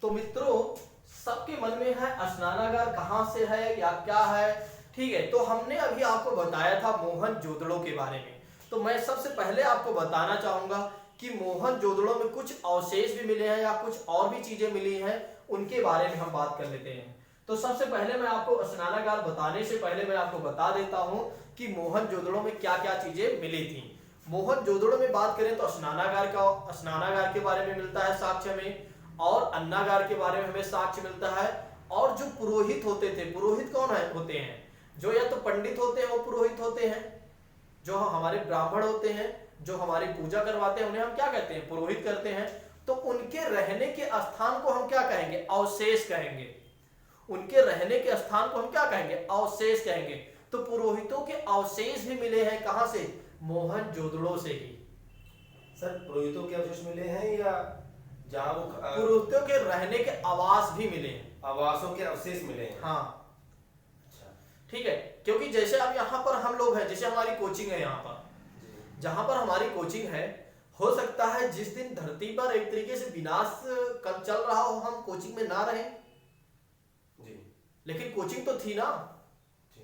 तो मित्रों सबके मन में है स्नानागार कहाँ से है या क्या है। ठीक है, तो हमने अभी आपको बताया था मोहनजोदड़ो के बारे में। तो मैं सबसे पहले आपको बताना चाहूंगा कि मोहनजोदड़ो में कुछ अवशेष भी मिले हैं या कुछ और भी चीजें मिली हैं, उनके बारे में हम बात कर लेते हैं। तो सबसे पहले मैं आपको स्नानागार बताने से पहले मैं आपको बता देता हूं कि मोहनजोदड़ो में क्या क्या चीजें मिली थी। मोहनजोदड़ो में बात करें तो स्नानागार के बारे में मिलता है साक्ष्य में, और अन्नागार के बारे में हमें साक्ष्य मिलता है। और जो पुरोहित होते थे, पुरोहित कौन है होते हैं, जो या तो पंडित होते हैं वो पुरोहित होते हैं, जो हमारे ब्राह्मण होते हैं जो हमारी पूजा करवाते हैं उन्हें हम क्या कहते हैं, पुरोहित करते हैं। तो उनके रहने के स्थान को हम क्या कहेंगे, अवशेष कहेंगे। उनके रहने के स्थान को हम क्या कहेंगे, अवशेष कहेंगे। तो पुरोहितों के अवशेष भी मिले हैं कहां से, मोहनजोदड़ो से ही। सर पुरोहितों के अवशेष मिले हैं या जहाँ वो पुरोहितों के रहने के आवास भी मिले हैं, आवासों के अवशेष मिले हैं। हाँ अच्छा ठीक है, क्योंकि जैसे अब यहाँ पर हम लोग हैं, जैसे हमारी कोचिंग है यहाँ पर, जहां पर हमारी कोचिंग है, हो सकता है जिस दिन धरती पर एक तरीके से विनाश कल चल रहा हो हम कोचिंग में ना रहें जी, लेकिन कोचिंग तो थी ना, जी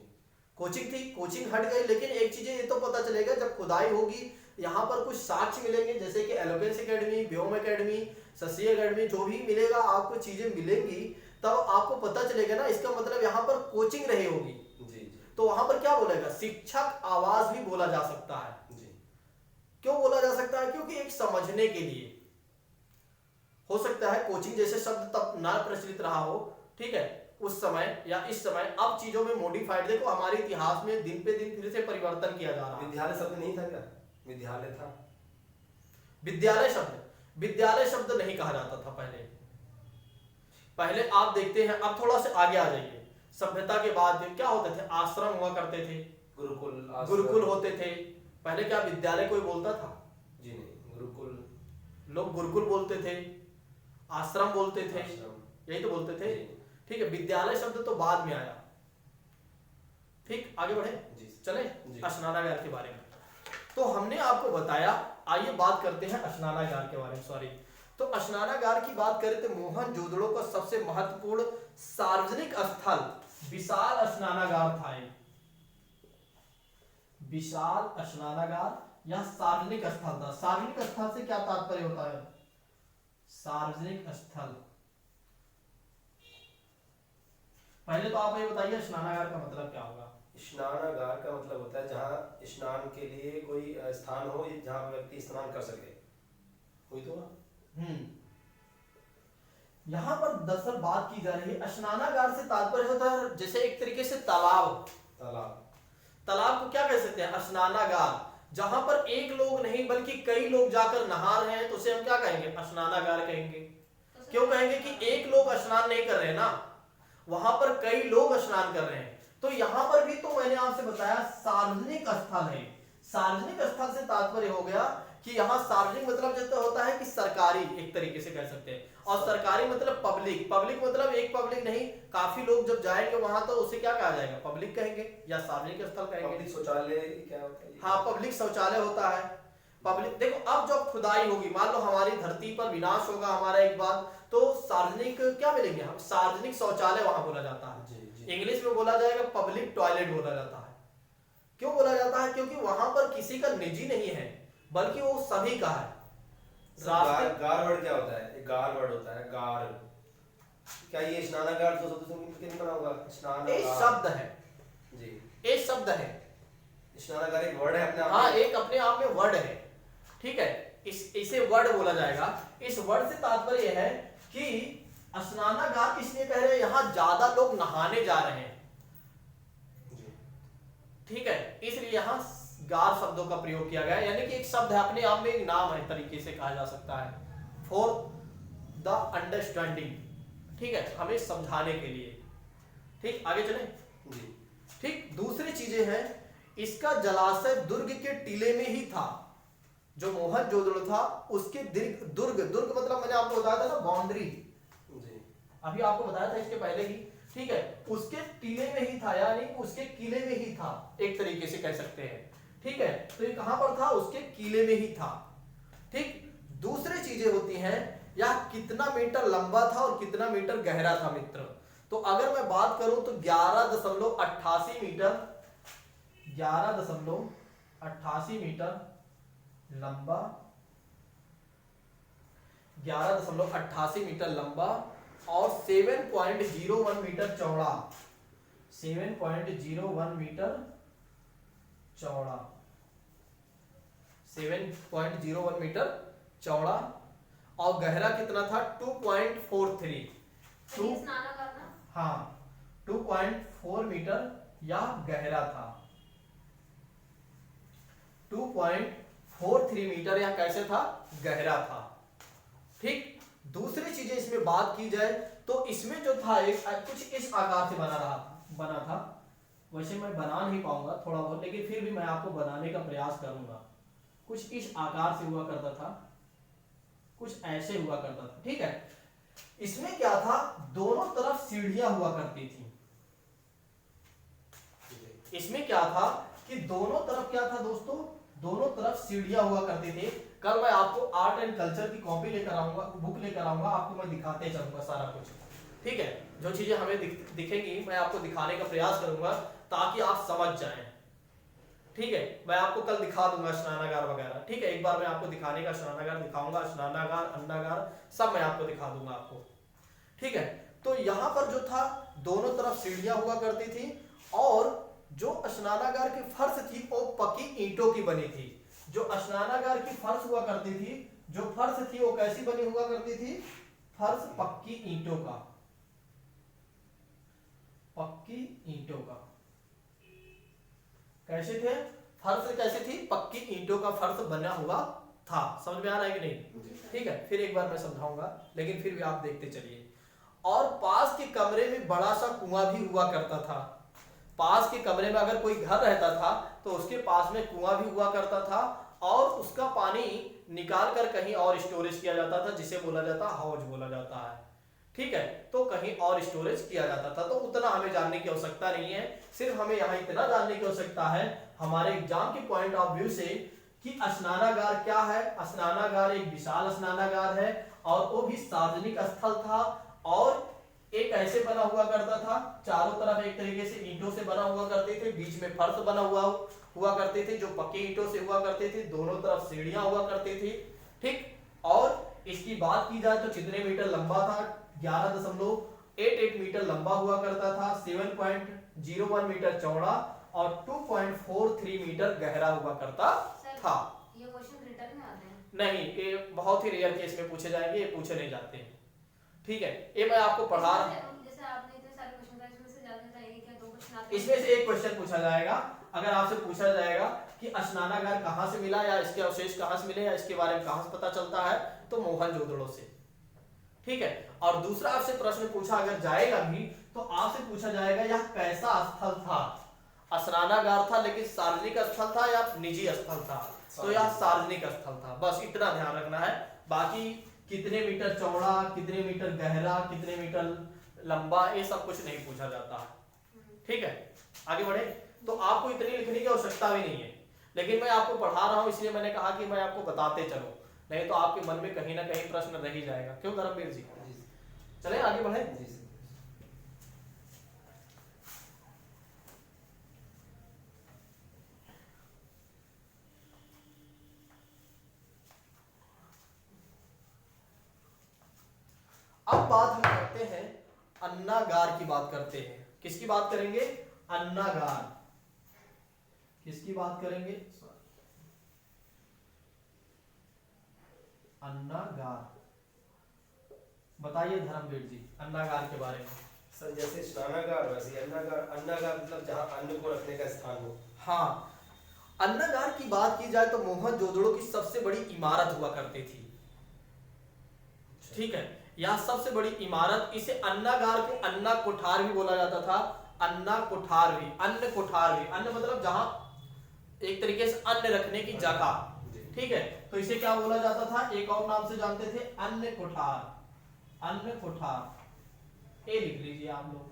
कोचिंग थी, कोचिंग हट गई। लेकिन एक चीज ये तो पता चलेगा जब खुदाई होगी, यहाँ पर कुछ साक्ष्य मिलेंगे जैसे कि एलोकेंस एकेडमी, व्योम एकेडमी, शशि एकेडमी, जो भी मिलेगा आपको चीजें मिलेंगी, तब आपको पता चलेगा ना, इसका मतलब यहाँ पर कोचिंग रही होगी। जी तो वहां पर क्या बोलेगा, शिक्षक आवास भी बोला जा सकता है। जी। क्यों बोला जा सकता है, क्योंकि एक समझने के लिए हो सकता है कोचिंग जैसे शब्द तब ना प्रचलित रहा हो, ठीक है, उस समय या इस समय। अब चीजों में मॉडिफाइड, देखो हमारे इतिहास में दिन पे दिन फिर से परिवर्तन किया जा रहा है। विद्यालय शब्द नहीं था क्या, विद्यालय था। विद्यालय शब्द नहीं कहा जाता था पहले। पहले आप देखते हैं, अब थोड़ा सा आगे आ जाइए, सभ्यता के बाद क्या होते थे, आश्रम हुआ करते थे, गुरुकुल होते थे। पहले क्या विद्यालय कोई बोलता था, जी नहीं, गुरुकुल, लोग गुरुकुल बोलते थे, आश्रम बोलते थे, यही तो बोलते थे। ठीक है, विद्यालय शब्द तो बाद में आया। ठीक, आगे बढ़े, चले स्नानागार के बारे में। तो हमने आपको बताया, आइए बात करते हैं स्नानागार के बारे में। सॉरी, तो स्नानागार की बात करें तो मोहनजोदड़ो का सबसे महत्वपूर्ण सार्वजनिक स्थल विशाल स्नानागार था। विशाल स्नानागार या सार्वजनिक स्थल था। सार्वजनिक स्थल से क्या तात्पर्य होता है, सार्वजनिक स्थल। पहले तो आप ये बताइए स्नानागार का मतलब क्या होगा। स्नानागार का मतलब होता है जहाँ स्नान के लिए कोई स्थान हो जहाँ व्यक्ति स्नान कर सके, वही तो। यहाँ पर दरअसल बात की जा रही है, स्नानागार से तात्पर्य होता है जैसे एक तरीके से तालाब। तालाब को क्या कह सकते हैं, स्नानागार। जहां पर एक लोग नहीं बल्कि कई लोग जाकर नहा रहे हैं तो उसे हम क्या कहेंगे, स्नानागार कहेंगे। क्यों कहेंगे कि एक लोग स्नान नहीं कर रहे ना, वहां पर कई लोग स्नान कर रहे हैं। तो यहां पर भी तो मैंने आपसे बताया सार्वजनिक स्थल है। सार्वजनिक स्थल से तात्पर्य हो गया कि यहाँ सार्वजनिक मतलब जैसे होता है कि सरकारी, एक तरीके से कह सकते हैं, और सरकारी मतलब पब्लिक। पब्लिक मतलब एक पब्लिक नहीं, काफी लोग जब जाएंगे वहां तो उसे क्या कहा जाएगा, पब्लिक कहेंगे या सार्वजनिक स्थल कहेंगे। पब्लिक शौचालय क्या होता है, हाँ, पब्लिक शौचालय होता है। पब्लिक, देखो अब जब खुदाई होगी, मान लो हमारी धरती पर विनाश होगा हमारा एक बार, तो सार्वजनिक क्या मिलेंगे हम, सार्वजनिक शौचालय वहां बोला जाता है। इंग्लिश में बोला जाएगा पब्लिक टॉयलेट बोला जाता है। क्यों बोला जाता है, क्योंकि वहां पर किसी का निजी नहीं है बल्कि वो सभी का है। गार वर्ड क्या होता है, एक गार वर्ड होता है, गार। क्या ये स्नानागार दो शब्दों से मिलकर नहीं बना होगा, स्नान एक शब्द है जी, एक शब्द है। स्नानागार एक वर्ड है अपने आप में। हाँ, एक अपने आप में वर्ड है। ठीक है, इसे वर्ड बोला जाएगा। इस वर्ड से तात्पर्य है कि स्नानागार इसलिए कह रहे हैं यहाँ ज्यादा लोग नहाने जा रहे हैं, ठीक है, इसलिए यहाँ गार शब्दों का प्रयोग किया गया, यानी कि एक शब्द है अपने आप में, एक नाम है तरीके से कहा जा सकता है, फॉर द अंडरस्टैंडिंग। ठीक है, हमें समझाने के लिए। ठीक, आगे चलें जी। ठीक, दूसरी चीजें हैं, इसका जलाशय दुर्ग के टीले में ही था। जो मोहनजोदड़ो था उसके दुर्ग मतलब मैंने आपको बताया था ना, बाउंड्री, अभी आपको बताया था इसके पहले ही। ठीक है, उसके टीले में ही था, यानी उसके किले में ही था, एक तरीके से कह सकते हैं। ठीक है, तो ये कहां पर था, उसके किले में ही था। ठीक, दूसरी चीजें होती हैं यह कितना मीटर लंबा था और कितना मीटर गहरा था मित्र। तो अगर मैं बात करूं तो 11.88 मीटर, 11.88 मीटर लंबा, 11.88 मीटर लंबा और 7.01 मीटर चौड़ा, 7.01 मीटर चौड़ा, 7.01 मीटर चौड़ा और गहरा कितना था 2.43, हाँ 2.4 मीटर या गहरा था, 2.43 मीटर या कैसे था, गहरा था। ठीक, दूसरी चीजें इसमें बात की जाए तो इसमें जो था एक कुछ इस आकार से बना था। वैसे मैं बना नहीं पाऊंगा थोड़ा बहुत, लेकिन फिर भी मैं आपको बनाने का प्रयास करूंगा। कुछ इस आकार से हुआ करता था, कुछ ऐसे हुआ करता था। ठीक है, इसमें क्या था, दोनों तरफ सीढ़ियां हुआ करती थी। इसमें क्या था कि दोनों तरफ क्या था दोस्तों, दोनों तरफ सीढ़ियां हुआ करती थी। कल मैं आपको आर्ट एंड कल्चर की कॉपी लेकर आऊंगा, बुक लेकर आऊंगा, आपको मैं दिखाते चलूंगा सारा कुछ। ठीक है, जो चीजें हमें दिखेंगी मैं आपको दिखाने का प्रयास करूंगा ताकि आप समझ जाएं। ठीक है, मैं आपको कल दिखा दूंगा स्नानागार वगैरह। ठीक है, एक बार मैं आपको दिखाने का स्नानागार दिखाऊंगा, स्नानागार, अन्नागार सब मैं आपको दिखा दूंगा आपको। ठीक है, तो यहाँ पर जो था दोनों तरफ सीढ़ियां हुआ करती थी और जो स्नानागार की फर्श थी वो पक्की ईंटों की बनी थी। जो स्नानागार की फर्श हुआ करती थी, जो फर्श थी वो कैसी बनी हुआ करती थी, फर्श पक्की ईंटों का, पक्की ईंटों का। कैसे थे, फर्श कैसे थी, पक्की ईंटों का फर्श बना हुआ था। समझ में आ रहा है कि नहीं? ठीक है, फिर एक बार मैं समझाऊंगा, लेकिन फिर भी आप देखते चलिए। और पास के कमरे में बड़ा सा कुआं भी हुआ करता था। पास के कमरे में अगर कोई घर रहता था तो उसके पास में कुआं भी हुआ करता था और उसका पानी निकाल कर कहीं और स्टोरेज किया जाता था, जिसे बोला जाता हौज बोला जाता है। ठीक है, तो कहीं और स्टोरेज किया जाता था। तो उतना हमें जानने की आवश्यकता नहीं है, सिर्फ हमें यहाँ इतना जानने की आवश्यकता है हमारे एग्जाम के पॉइंट ऑफ व्यू से कि स्नानागार क्या है। स्नानागार एक विशाल स्नानागार है और वो भी सार्वजनिक स्थल था और एक ऐसे बना हुआ करता था, चारों तरफ एक तरीके से ईंटों से बना हुआ करते थे, बीच में फर्श बना हुआ करते थे जो पक्के ईंटों से हुआ करते थे, दोनों तरफ सीढ़ियां हुआ करती थी। ठीक, और इसकी बात की जाए तो कितने मीटर लंबा था, 11.88 मीटर लंबा हुआ करता था, 7.01 मीटर चौड़ा और 2.43 मीटर गहरा हुआ करता था। ये क्वेश्चन रिटर्न में आते हैं? नहीं, ये बहुत ही रेयर केस में पूछे जाएंगे, ये पूछे नहीं जाते हैं। ठीक है, ये मैं आपको पढ़ा, जैसे आपने इतने सारे क्वेश्चन का इसमें से ज्यादा था एक या दो क्वेश्चन आते हैं, इसमें से एक क्वेश्चन पूछा जाएगा। अगर आपसे पूछा जाएगा कि स्नानागार कहां से मिला या इसके अवशेष कहां से मिले या इसके बारे में कहां से पता चलता है, तो मोहनजोदड़ो से। ठीक है, और दूसरा आपसे प्रश्न पूछा अगर जाएगा भी तो आपसे पूछा जाएगा यह कैसा स्थल था। स्नानागार था लेकिन सार्वजनिक स्थल था या निजी स्थल था, तो यह सार्वजनिक स्थल था। बस इतना ध्यान रखना है, बाकी कितने मीटर चौड़ा, कितने मीटर गहरा, कितने मीटर लंबा, ये सब कुछ नहीं पूछा जाता। ठीक है, आगे बढ़े। तो आपको इतनी लिखने की आवश्यकता भी नहीं है, लेकिन मैं आपको पढ़ा रहा हूं इसलिए मैंने कहा कि मैं आपको बताते चलो, नहीं तो आपके मन में कहीं ना कहीं प्रश्न रह ही जाएगा। क्यों धर्मवीर जी? चले आगे बढ़े। अब बात हम करते हैं अन्नागार की बात करते हैं। किसकी बात करेंगे? अन्नागार। किसकी बात करेंगे? अन्नागार। बताइए धर्मवीर जी अन्नागार के बारे में। सर जैसे स्नानागार वैसे अन्नागार, अन्नागार मतलब जहाँ अन्न को रखने का स्थान हो। हाँ, अन्नागार की बात की जाए तो मोहनजोदड़ो की सबसे बड़ी इमारत हुआ करती थी। ठीक है, यह सबसे बड़ी इमारत, इसे अन्नागार को अन्ना कोठार भी बोला जाता था। अन्ना कोठार भी, अन्न कोठार भी, अन्न मतलब जहां एक तरीके से अन्न रखने की जगह। ठीक है, तो इसे क्या बोला जाता था, एक और नाम से जानते थे, अन्न कोठार। अन्न कोठार ये लिख लीजिए आप लोग,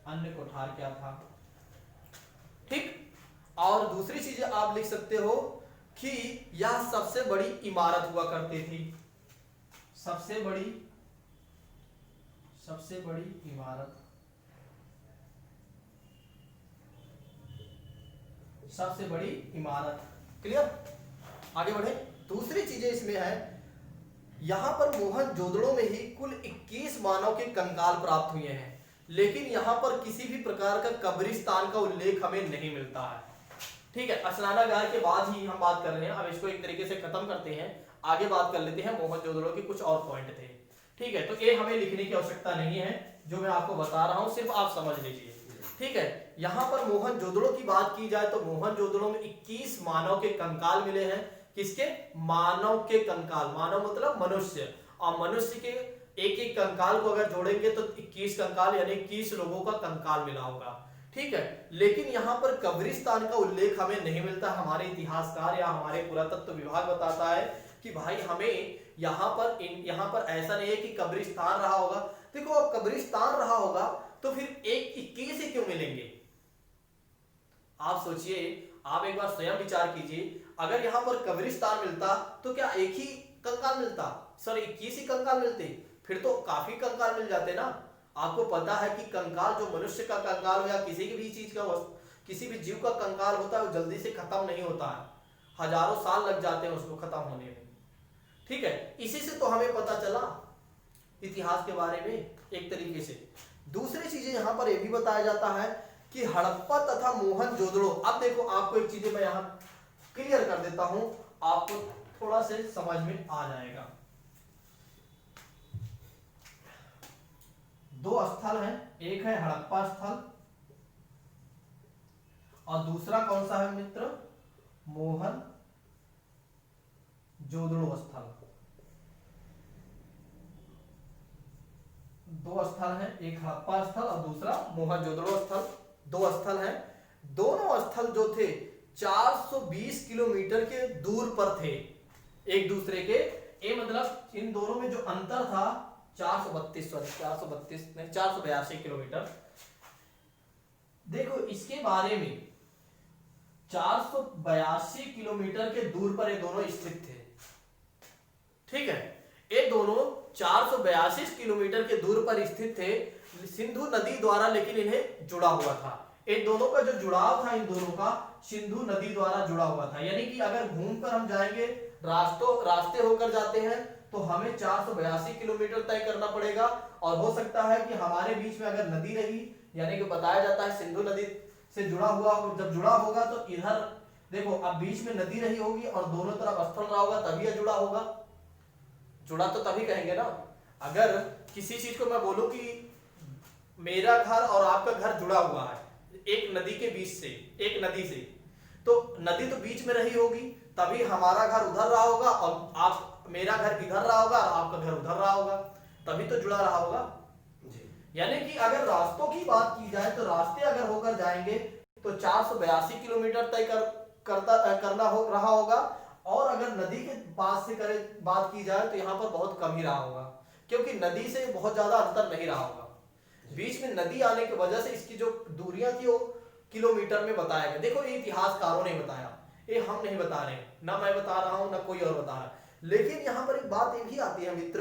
अन्न कोठार क्या था। ठीक, और दूसरी चीज आप लिख सकते हो कि यह सबसे बड़ी इमारत हुआ करती थी। सबसे बड़ी इमारत, सबसे बड़ी इमारत। क्लियर? आगे बढ़े। दूसरी चीजें इसमें है, यहां पर मोहनजोदड़ो में ही कुल 21 मानव के कंकाल प्राप्त हुए हैं, लेकिन यहां पर किसी भी प्रकार का कब्रिस्तान का उल्लेख हमें नहीं मिलता है। ठीक है, स्नानागार के बाद ही हम बात कर रहे हैं। अब इसको एक तरीके से खत्म करते हैं, आगे बात कर लेते हैं। मोहनजोदड़ो के कुछ और पॉइंट थे। ठीक है, तो ये हमें लिखने की आवश्यकता नहीं है, जो मैं आपको बता रहा हूं सिर्फ आप समझ लीजिए। ठीक है, यहां पर मोहनजोदड़ो की बात की जाए तो मोहनजोदड़ो में 21 मानव के कंकाल मिले हैं। किसके? मानव के कंकाल। मानव मतलब मनुष्य, और मनुष्य के एक एक कंकाल को अगर जोड़ेंगे तो 21 कंकाल यानी 21 लोगों का कंकाल मिला होगा। ठीक है, लेकिन यहाँ पर कब्रिस्तान का उल्लेख हमें नहीं मिलता। हमारे इतिहासकार या हमारे पुरातत्व विभाग बताता है कि भाई हमें यहाँ पर ऐसा नहीं है कि कब्रिस्तान रहा होगा। देखो, अब कब्रिस्तान रहा होगा तो फिर एक 21 ही क्यों मिलेंगे? आप सोचिए, आप एक बार स्वयं विचार कीजिए, अगर यहाँ पर कब्रिस्तान मिलता तो क्या एक ही कंकाल मिलता? सर 21 ही कंकाल मिलते? फिर तो काफी कंकाल मिल जाते ना। आपको पता है कि कंकाल, जो मनुष्य का कंकाल हो या किसी की भी चीज का, किसी भी जीव का कंकाल होता है, वो जल्दी से खत्म नहीं होता है, हजारों साल लग जाते हैं उसको खत्म होने में। ठीक है, इसी से तो हमें पता चला इतिहास के बारे में एक तरीके से। दूसरी चीजें यहाँ पर यह भी बताया जाता है कि हड़प्पा तथा मोहनजोदड़ो। अब देखो, आपको एक चीज मैं यहाँ क्लियर कर देता हूं, आपको थोड़ा से समझ में आ जाएगा। दो स्थल हैं, एक है हड़प्पा स्थल और दूसरा कौन सा है मित्र? मोहनजोदड़ो स्थल। दो स्थल हैं, एक हड़प्पा स्थल और दूसरा मोहनजोदड़ो स्थल। दो स्थल हैं, दोनों स्थल जो थे 420 किलोमीटर के दूर पर थे एक दूसरे के। ये मतलब इन दोनों में जो अंतर था 482 किलोमीटर। देखो, इसके बारे में 482 किलोमीटर के दूर पर ये दोनों स्थित थे। ठीक है, ये दोनों 482 किलोमीटर के दूर पर स्थित थे सिंधु नदी द्वारा, लेकिन इन्हें जुड़ा हुआ था। इन दोनों का जो जुड़ाव था, इन दोनों का सिंधु नदी द्वारा जुड़ा हुआ था। यानी कि अगर घूमकर हम जाएंगे, रास्ते होकर जाते हैं, तो हमें 482 किलोमीटर तय करना पड़ेगा। और हो सकता है कि हमारे बीच में अगर नदी रही, यानी कि बताया जाता है सिंधु नदी से जुड़ा हुआ, जब जुड़ा होगा तो इधर देखो, अब बीच में नदी रही होगी और दोनों तरफ स्थल रहा होगा, तभी यह जुड़ा होगा। जुड़ा तो तभी कहेंगे ना। अगर किसी चीज को मैं बोलूं कि मेरा घर और आपका घर जुड़ा हुआ है एक नदी के बीच से, एक नदी से, तो नदी तो बीच में रही होगी, तभी हमारा घर उधर रहा होगा और मेरा घर इधर रहा होगा और आपका घर उधर रहा होगा, तभी तो जुड़ा रहा होगा। यानी कि अगर रास्तों की बात की जाए तो रास्ते अगर होकर जाएंगे तो 482 किलोमीटर तय रहा होगा। और अगर नदी के पास से बात की जाए तो यहाँ पर बहुत कम ही रहा होगा, क्योंकि नदी से बहुत ज्यादा अंतर नहीं रहा होगा। बीच में नदी आने की वजह से इसकी जो दूरियां थी वो किलोमीटर में बताया गया। देखो, ये इतिहासकारों ने बताया, ये हम नहीं बता रहे, ना मैं बता रहा हूं ना कोई और बता रहा है। लेकिन यहाँ पर एक बात ये भी आती है मित्र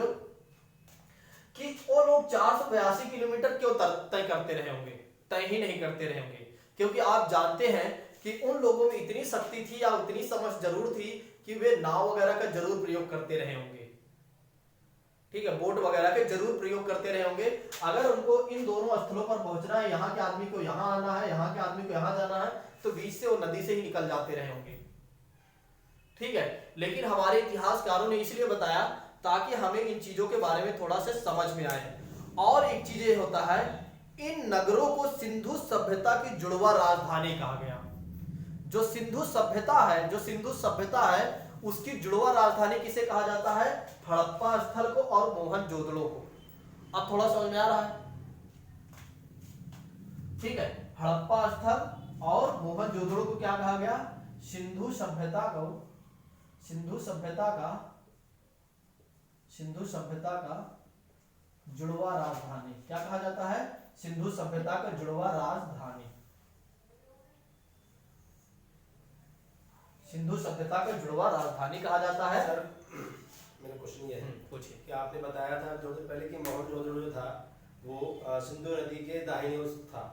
कि वो लोग 482 किलोमीटर क्यों तय करते रहे होंगे? तय ही नहीं करते रहे होंगे, क्योंकि आप जानते हैं कि उन लोगों में इतनी शक्ति थी या उतनी समझ जरूर थी कि वे नाव वगैरह का जरूर प्रयोग करते रहे होंगे। ठीक है, बोट वगैरह के जरूर प्रयोग करते रहे होंगे। अगर उनको इन दोनों स्थलों पर पहुंचना है, यहाँ के आदमी को यहाँ आना है, यहाँ के आदमी को यहाँ जाना है, तो बीच से वो नदी से ही निकल जाते रहे होंगे। ठीक है, लेकिन हमारे इतिहासकारों ने इसलिए बताया ताकि हमें इन चीजों के बारे में थोड़ा सा समझ में आए। और एक चीज ये होता है, इन नगरों को सिंधु सभ्यता की जुड़वा राजधानी कहा गया। जो सिंधु सभ्यता है उसकी जुड़वा राजधानी किसे कहा जाता है? हड़प्पा स्थल को और मोहनजोदड़ो को। अब थोड़ा समझ में आ रहा है? ठीक है, हड़प्पा स्थल और मोहनजोदड़ो को क्या कहा गया? सिंधु सभ्यता का जुड़वा राजधानी। क्या कहा जाता है? सिंधु सभ्यता का जुड़वा राजधानी। सिंधु सभ्यता का जुड़वा राजधानी कहा जाता है। मेरा क्वेश्चन ये है पूछिए। कि आपने बताया था थोड़ी देर पहले कि मोहनजोदड़ो जो था वो सिंधु नदी के दाहिनी ओर था।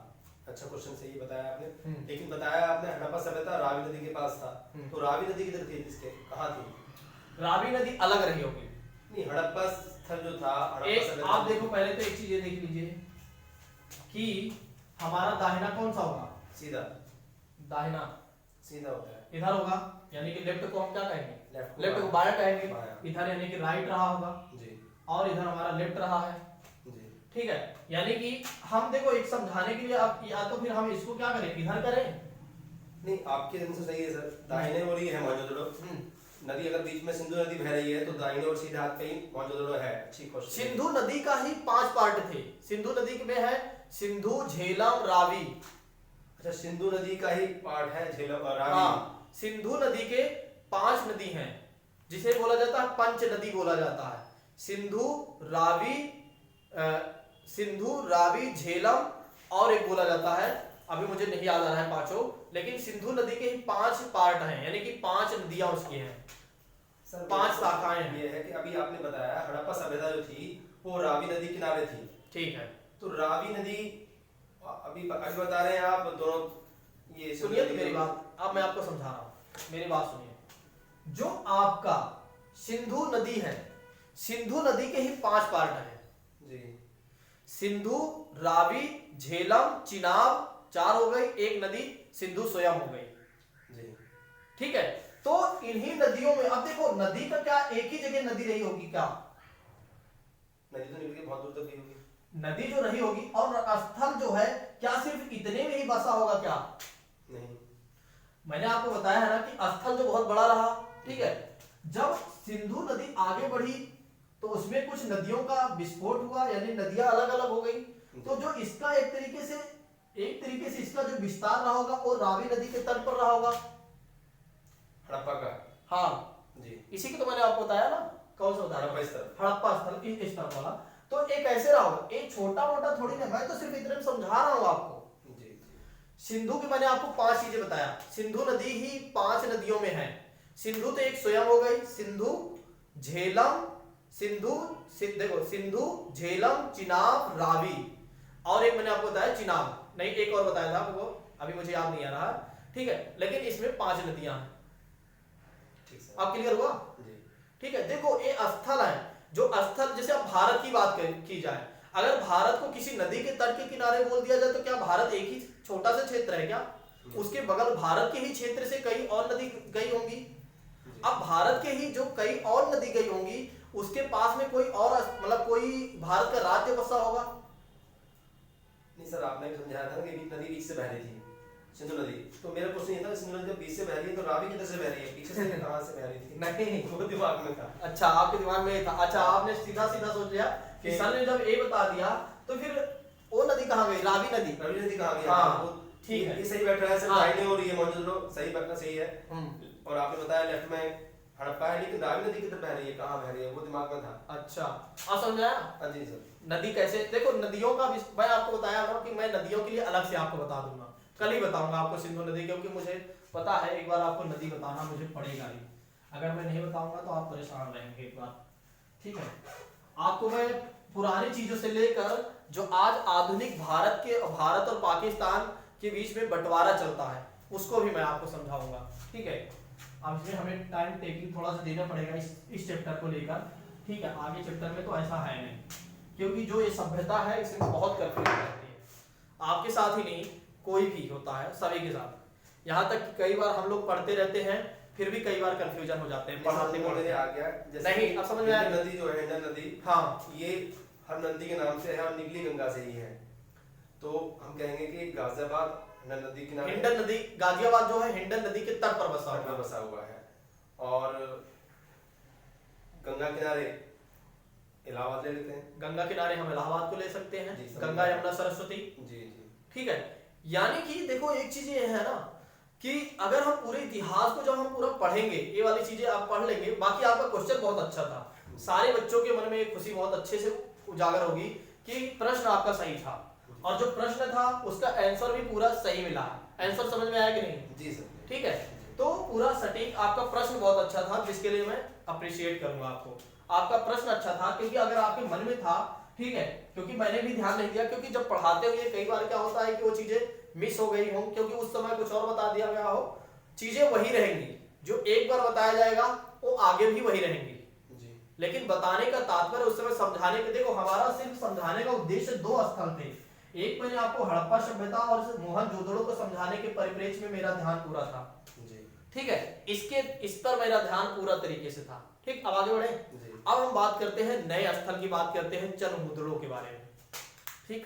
अच्छा क्वेश्चन सही बताया आपने। लेकिन बताया आपने हड़प्पा सभ्यता रावी नदी के पास था। तो रावी नदी किधर थी, इसके कहाँ थी? रावी नदी अलग रही होगी। नहीं, हड़प्पा स्थल जो था, हड़प्पा एक सभ्यता, आप देखो पहले तो एक चीज ये देख लीजिए कि हमारा दाहिना कौन सा होगा? सीधा दाहिना सीधा होता है। इधर होगा, यानी कि लेफ्ट को हम क्या कहेंगे? लेफ्ट लेफ्ट को बाया कहेंगे। बायां। इधर यानी कि राइट रहा होगा जी और इधर हमारा लेफ्ट रहा है। जी ठीक है, यानी कि हम देखो एक समझाने के लिए आप या तो फिर हम इसको क्या करें, इधर करें। नहीं, आपके जन से सही है सर। दाहिने ओर ही है मोहनजोदड़ो। नदी अगर बीच में सिंधु नदी बह रही है तो दाहिने ओर सीधे हाथ पे ही मोहनजोदड़ो है। अच्छी क्वेश्चन। सिंधु नदी का ही 5 पार्ट थे। सिंधु नदी में है सिंधु, झेलम, रावी। अच्छा, सिंधु नदी का ही पार्ट है झेलम और रावी। हाँ, सिंधु नदी के 5 नदी हैं जिसे बोला जाता है पंच नदी बोला जाता है। सिंधु, रावी, झेलम और एक बोला जाता है, अभी मुझे नहीं याद आ रहा है पांचों, लेकिन सिंधु नदी के ही 5 पार्ट हैं, यानी कि 5 नदियां उसकी हैं, सर 5 शाखाएं हैं। ये है कि अभी आपने बताया हड़प्पा सभ्यता जो थी वो रावी नदी किनारे थी। ठीक है, तो रावी नदी अभी बता रहे हैं आप दोनों। ये सुनिए तो मेरी बात, अब मैं आपको समझा रहा हूं, मेरी बात सुनिए। जो आपका सिंधु नदी है, सिंधु नदी के ही 5 पार्ट हैं जी। सिंधु, रावी, झेलम, चिनाब 4 हो गई, एक नदी सिंधु स्वयं हो गई जी। ठीक है। तो इन्हीं नदियों में अब देखो, नदी का क्या एक ही जगह नदी रही होगी क्या? नदी तो निकल के बहुत दूर तक गई होगी। नदी जो रही होगी, और स्थल जो है क्या सिर्फ इतने में ही बसा होगा क्या? नहीं, मैंने आपको बताया है ना कि स्थल जो बहुत बड़ा रहा। ठीक है, जब सिंधु नदी आगे बढ़ी तो उसमें कुछ नदियों का विस्फोट हुआ, यानी नदियां अलग अलग हो गई। तो जो इसका एक तरीके से इसका जो विस्तार रहा होगा वो रावी नदी के तट पर रहा होगा। हड़प्पा का। हाँ जी। इसी को तो मैंने आपको बताया ना, कौन सा बताया? हड़प्पा स्थल। हड़प्पा स्थल इस तरफ वाला। तो एक ऐसे रहा होगा, एक छोटा मोटा थोड़ी ना, मैं तो सिर्फ इतने में समझा रहा हूँ आपको। जी। सिंधु की मैंने आपको 5 चीजें बताया। सिंधु नदी ही 5 नदियों में है। सिंधु तो एक स्वयं हो गई, सिंधु, झेलम, देखो सिंधु, झेलम, चिनाब, रावी, और एक मैंने आपको बताया चिनाब, नहीं एक और बताया था आपको, अभी मुझे याद नहीं आ रहा। ठीक है, लेकिन इसमें 5 नदियां हैं। ठीक सर। अब क्लियर हुआ? जी। ठीक है, देखो ये स्थल है, जो स्थल, जैसे अब भारत की बात की जाए, अगर भारत को किसी नदी के तट के किनारे बोल दिया जाए तो क्या भारत एक ही छोटा सा क्षेत्र है क्या? उसके बगल भारत के ही क्षेत्र से कई और नदी गई होंगी। अब भारत के ही जो कई और नदी गई होंगी, उसके पास में कोई और मतलब कोई भारत का राज्य बसा होगा। नहीं सर, आपने भी समझाया था कि नदी बीच से बह रही थी, सिंधु नदी। तो मेरा क्वेश्चन ये था, सिंधु नदी जब बीच से बह रही है तो रावी किधर से बह रही है? पीछे से कहां से बह रही थी? नहीं, वो दिमाग में था। अच्छा आपके दिमाग में ये था। अच्छा, आपने सीधा सीधा सोच लिया कि सर ने जब ये बता दिया तो फिर वो नदी कहाँ गई? रावी नदी। रावी नदी कहां गई? हाँ, ठीक है, ये सही बैठ रहा है सर। हाँ। दाहिने और ये मोहनजोदड़ो सही बैठना सही है। और आपने बताया लेफ्ट में हड़प्पा है, लेकिन रावी नदी किधर बह रही है, कहां बह रही है, वो दिमाग में था। अच्छा आप समझ आया? हाँ जी सर। नदी कैसे, देखो नदियों का मैं आपको बताया था कि मैं नदियों के लिए अलग से आपको बता दूंगा, कल ही बताऊंगा आपको सिंधु नदी, क्योंकि मुझे पता है एक बार आपको नदी बताना मुझे पड़ेगा ही। अगर मैं नहीं बताऊंगा तो आप परेशान रहेंगे एक बार। ठीक है, आपको मैं पुरानी चीजों से लेकर जो आज आधुनिक भारत और पाकिस्तान के बीच में बंटवारा चलता है उसको भी मैं आपको समझाऊंगा। ठीक है, अब इसमें हमें टाइम टेकिंग थोड़ा सा देना पड़ेगा इस चैप्टर को लेकर। ठीक है, आगे चैप्टर में तो ऐसा है नहीं, क्योंकि जो ये सभ्यता है इसमें बहुत कंफ्यूजन रहती है। आपके साथ ही नहीं, कोई भी होता है, सभी के साथ। यहाँ तक कि कई बार हम लोग पढ़ते रहते हैं फिर भी कई बार कंफ्यूजन हो जाते हैं पढ़ाते पढ़ाते। आ गया जैसे नहीं, अब समझ में आया। नदी जो है हिंडन नदी, हाँ, ये हर नदी के नाम से है और निकली गंगा से ही है। तो हम कहेंगे कि गाजियाबाद हिंडन नदी किनारे, हिंडन नदी, गाजियाबाद जो है हिंडन नदी के तट पर बसा हुआ है। बसा हुआ है। और गंगा किनारे इलाहाबाद ले लेते हैं। गंगा किनारे हम इलाहाबाद को ले सकते हैं, जी, गंगा यमुना सरस्वती। जी जी। ठीक है, यानी कि देखो एक चीज ये है ना कि अगर हम पूरे इतिहास को जब हम पूरा पढ़ेंगे, ये वाली चीजें आप पढ़ लेंगे। बाकी आपका क्वेश्चन बहुत अच्छा था, सारे बच्चों के मन में एक खुशी बहुत अच्छे से उजागर होगी कि प्रश्न आपका सही था, और जो प्रश्न था उसका आंसर भी पूरा सही मिला। आंसर समझ में आया कि नहीं? जी सर। ठीक है, तो पूरा सटीक आपका प्रश्न बहुत अच्छा था, जिसके लिए मैं अप्रिशिएट करूंगा आपको। आपका प्रश्न अच्छा था, क्योंकि अगर आपके मन में था, ठीक है, क्योंकि मैंने भी ध्यान नहीं दिया, क्योंकि जब पढ़ाते हुए कई बार क्या होता है कि वो चीजें मिस हो गई हो, क्योंकि उस समय कुछ और बता दिया गया हो, चीजें वही रहेंगी, जो एक बार बताया जाएगा वो आगे भी वही रहेंगी जी। लेकिन बताने का तात्पर्य उस समय समझाने के, देखो हमारा सिर्फ समझाने का उद्देश्य दो स्थल थे, एक मैंने आपको हड़प्पा सभ्यता और मोहनजोदड़ो को समझाने के परिप्रेक्ष्य में मेरा ध्यान पूरा था जी। ठीक है, इस पर मेरा ध्यान पूरा तरीके से था। ठीक, अब आगे बढ़े। अब हम बात करते हैं नए स्थल की, बात करते हैं चंद्रमुद्रणों के बारे में। ठीक,